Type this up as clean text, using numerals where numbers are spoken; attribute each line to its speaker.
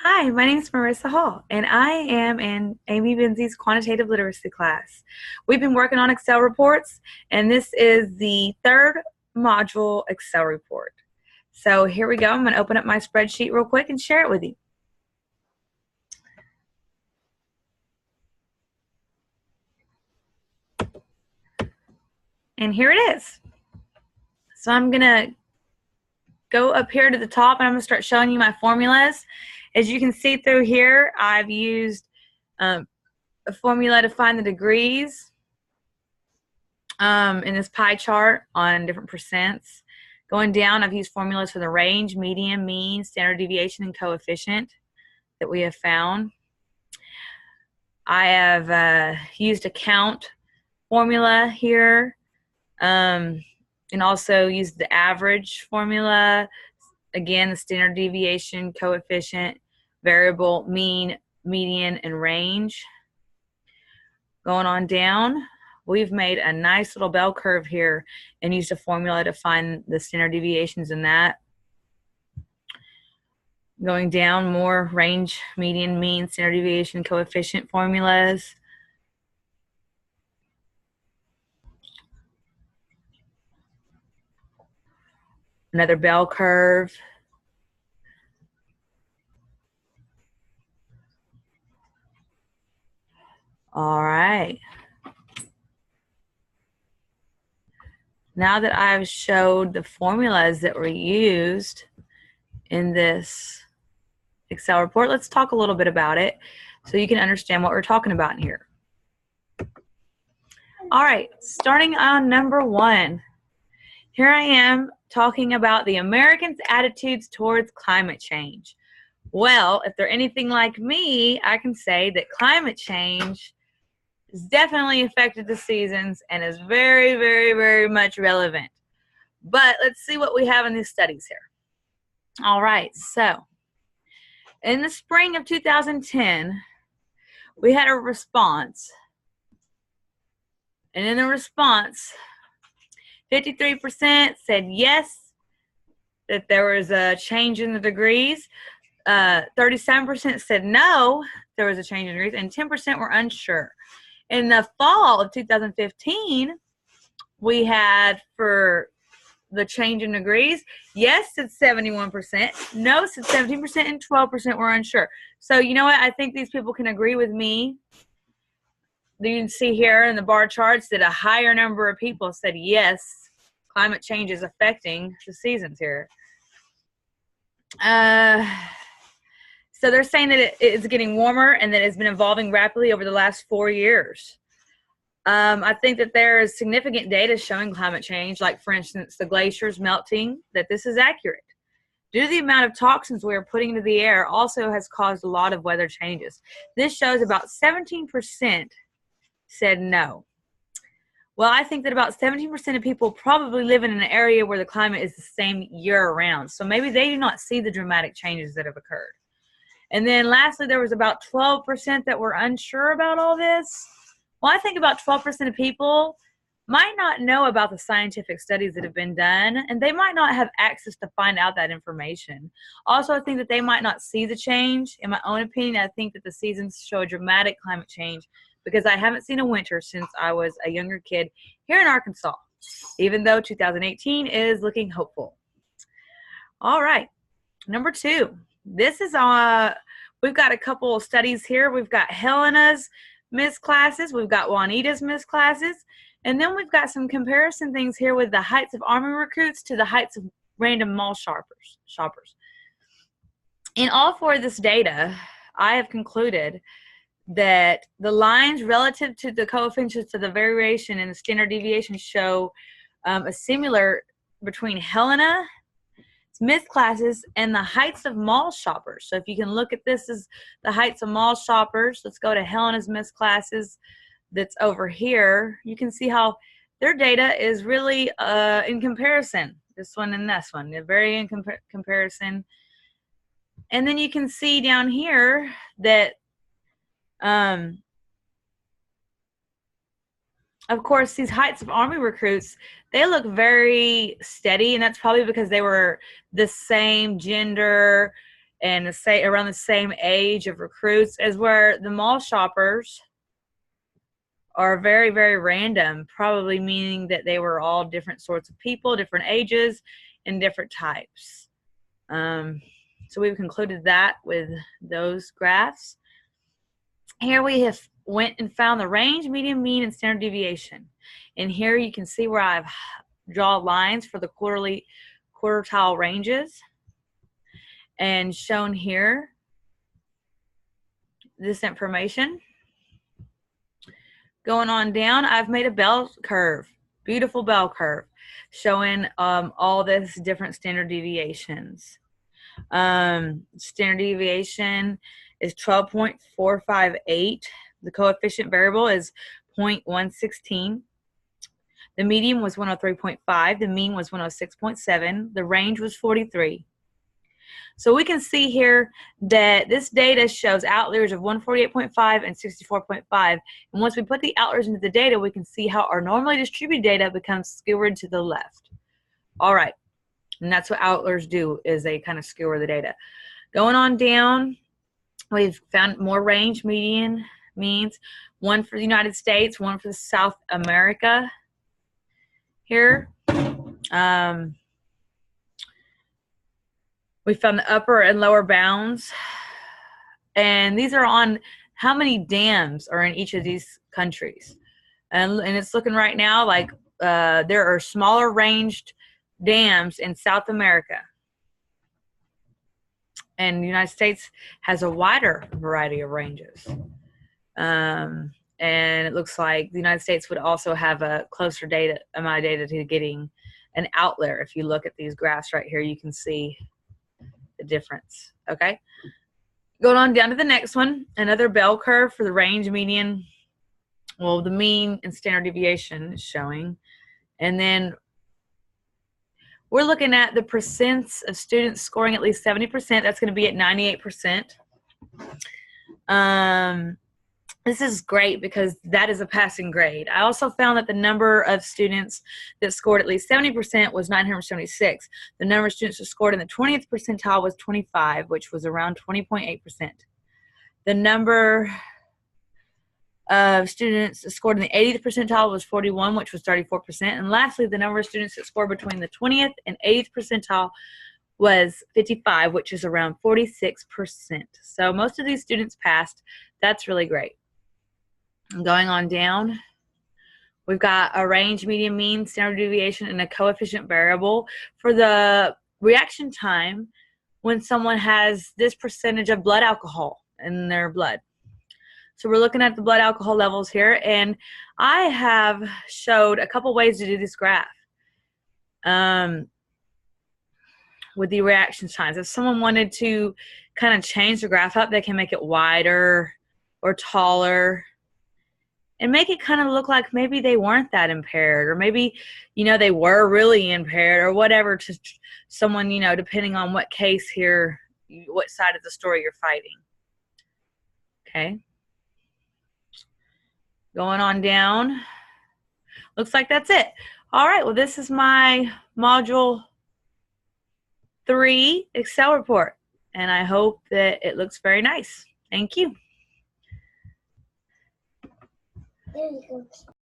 Speaker 1: Hi, my name is Marissa Hall, and I am in Amy Benzi's quantitative literacy class. We've been working on Excel reports, and this is the third module Excel report. So here we go. I'm going to open up my spreadsheet real quick and share it with you. And here it is. So I'm going to go up here to the top, and I'm going to start showing you my formulas. As you can see through here, I've used a formula to find the degrees in this pie chart on different percents. Going down, I've used formulas for the range, median, mean, standard deviation, and coefficient that we have found. I have used a count formula here, and also used the average formula. Again, the standard deviation, coefficient, variable, mean, median, and range. Going on down, we've made a nice little bell curve here and used a formula to find the standard deviations in that. Going down, more range, median, mean, standard deviation, coefficient formulas. Another bell curve. All right. Now that I've showed the formulas that were used in this Excel report, let's talk a little bit about it so you can understand what we're talking about in here. All right, starting on number 1. Here I am talking about the Americans' attitudes towards climate change. Well, if they're anything like me, I can say that climate change has definitely affected the seasons and is very, very, very much relevant. But let's see what we have in these studies here. All right, so in the spring of 2010, we had a response. And in the response, 53% said yes, that there was a change in the degrees. 37% said no, there was a change in degrees, and 10% were unsure. In the fall of 2015, we had for the change in degrees, yes said 71%, no said 17%, and 12% were unsure. So you know what? I think these people can agree with me. You can see here in the bar charts that a higher number of people said yes, climate change is affecting the seasons here. So they're saying that it's getting warmer and that it's been evolving rapidly over the last 4 years. I think that there is significant data showing climate change, like, for instance, the glaciers melting, that this is accurate. Due to the amount of toxins we are putting into the air also has caused a lot of weather changes. This shows about 17% said no. Well, I think that about 17% of people probably live in an area where the climate is the same year-round. So maybe they do not see the dramatic changes that have occurred. And then lastly, there was about 12% that were unsure about all this. Well, I think about 12% of people might not know about the scientific studies that have been done, and they might not have access to find out that information. Also, I think that they might not see the change. In my own opinion, I think that the seasons show a dramatic climate change because I haven't seen a winter since I was a younger kid here in Arkansas, even though 2018 is looking hopeful. All right, number 2. This is we've got a couple of studies here. We've got Helena's missed classes. We've got Juanita's missed classes. And then we've got some comparison things here with the heights of Army recruits to the heights of random mall shoppers. In all 4 of this data, I have concluded that the lines relative to the coefficients of the variation and the standard deviation show a similar between Helena missed classes and the heights of mall shoppers. So if you can look at this as the heights of mall shoppers, let's go to Helena's missed classes that's over here. You can see how their data is really in comparison. This one and this one, they're very in comparison. And then you can see down here that of course, these heights of Army recruits, they look very steady, and that's probably because they were the same gender and around the same age of recruits, as where the mall shoppers are very, very random, probably meaning that they were all different sorts of people, different ages, and different types. So we've concluded that with those graphs. Here we have went and found the range, median, mean, and standard deviation. And here you can see where I've drawn lines for the quartile ranges. And shown here, this information. Going on down, I've made a bell curve, beautiful bell curve, showing all this different standard deviations. Standard deviation is 12.458. The coefficient variable is 0.116. The median was 103.5. The mean was 106.7. The range was 43. So we can see here that this data shows outliers of 148.5 and 64.5. And once we put the outliers into the data, we can see how our normally distributed data becomes skewered to the left. All right. And that's what outliers do, is they kind of skewer the data. Going on down, we've found more range, median, means. One for the United States, one for South America here. We found the upper and lower bounds, and these are on how many dams are in each of these countries. And it's looking right now like there are smaller ranged dams in South America. And the United States has a wider variety of ranges. And it looks like the United States would also have a closer amount of data to getting an outlier. If you look at these graphs right here, you can see the difference. Okay, going on down to the next one, another bell curve for the range, median, well, the mean and standard deviation is showing. And then we're looking at the percents of students scoring at least 70%. That's going to be at 98%. This is great because that is a passing grade. I also found that the number of students that scored at least 70% was 976. The number of students that scored in the 20th percentile was 25, which was around 20.8%. The number of students that scored in the 80th percentile was 41, which was 34%. And lastly, the number of students that scored between the 20th and 80th percentile was 55, which is around 46%. So most of these students passed. That's really great. Going on down, we've got a range, median, mean, standard deviation, and a coefficient variable for the reaction time when someone has this percentage of blood alcohol in their blood. So we're looking at the blood alcohol levels here, and I have showed a couple ways to do this graph with the reaction times. If someone wanted to kind of change the graph up, they can make it wider or taller and make it kind of look like maybe they weren't that impaired, or maybe, you know, they were really impaired, or whatever, to someone, you know, depending on what case here, what side of the story you're fighting. Okay. Going on down. Looks like that's it. All right, well, this is my Module 3 Excel report, and I hope that it looks very nice. Thank you.
Speaker 2: There you go.